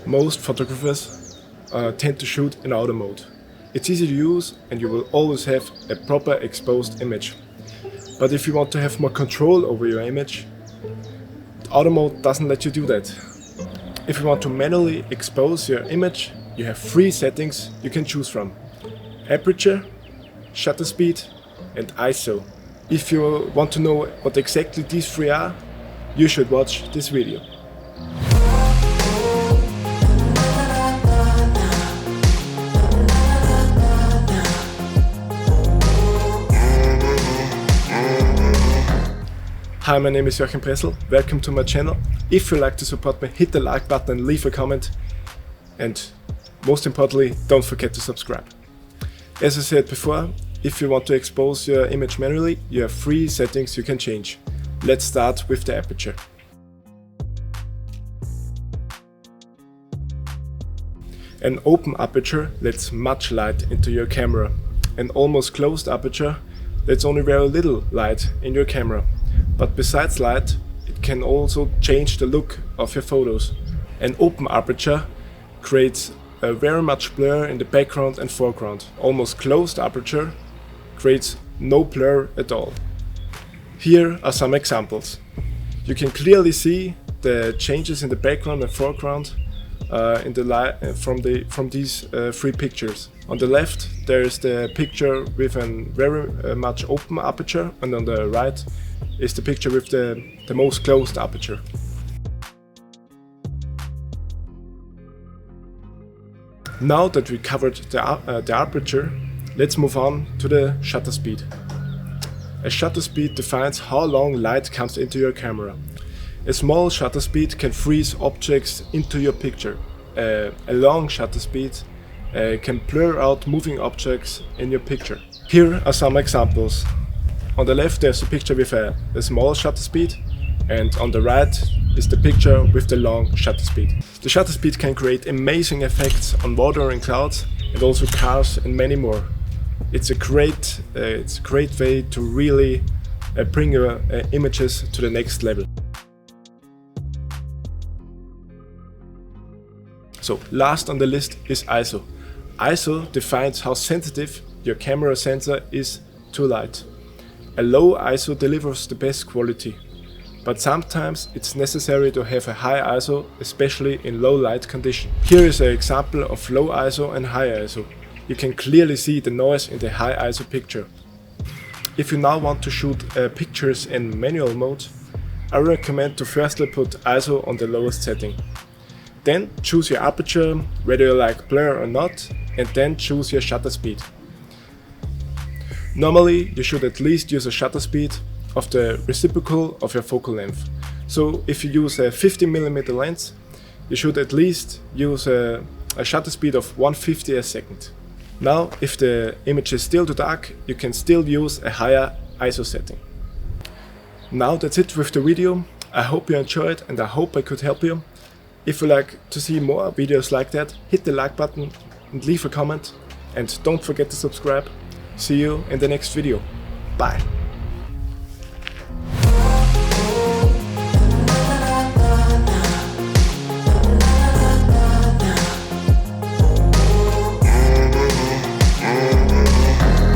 Most photographers tend to shoot in auto mode. It's easy to use and you will always have a proper exposed image. But if you want to have more control over your image, auto mode doesn't let you do that. If you want to manually expose your image, you have 3 settings you can choose from: Aperture, Shutter Speed and ISO. If you want to know what exactly these 3 are, you should watch this video. Hi, my name is Joachim Pressel. Welcome to my channel. If you like to support me, hit the like button and leave a comment. And most importantly, don't forget to subscribe. As I said before, if you want to expose your image manually, you have 3 settings you can change. Let's start with the aperture. An open aperture lets much light into your camera. An almost closed aperture lets only very little light in your camera. But besides light, it can also change the look of your photos. An open aperture creates a very much blur in the background and foreground. Almost closed aperture creates no blur at all. Here are some examples. You can clearly see the changes in the background and foreground in the light from these 3 pictures. On the left there is the picture with a very much open aperture, and on the right is the picture with the most closed aperture. Now that we covered the aperture, let's move on to the shutter speed. A shutter speed defines how long light comes into your camera. A small shutter speed can freeze objects into your picture. A long shutter speed can blur out moving objects in your picture. Here are some examples. On the left there's a picture with a small shutter speed, and on the right is the picture with the long shutter speed. The shutter speed can create amazing effects on water and clouds, and also cars and many more. It's a great way to really bring your images to the next level. So last on the list is ISO. ISO defines how sensitive your camera sensor is to light. A low ISO delivers the best quality, but sometimes it's necessary to have a high ISO, especially in low light condition. Here is an example of low ISO and high ISO. You can clearly see the noise in the high ISO picture. If you now want to shoot pictures in manual mode, I recommend to firstly put ISO on the lowest setting. Then choose your aperture, whether you like blur or not, and then choose your shutter speed. Normally, you should at least use a shutter speed of the reciprocal of your focal length. So if you use a 50mm lens, you should at least use a shutter speed of 1/50 a second. Now, if the image is still too dark, you can still use a higher ISO setting. Now that's it with the video. I hope you enjoyed and I hope I could help you. If you like to see more videos like that, hit the like button and leave a comment. And don't forget to subscribe. See you in the next video. Bye.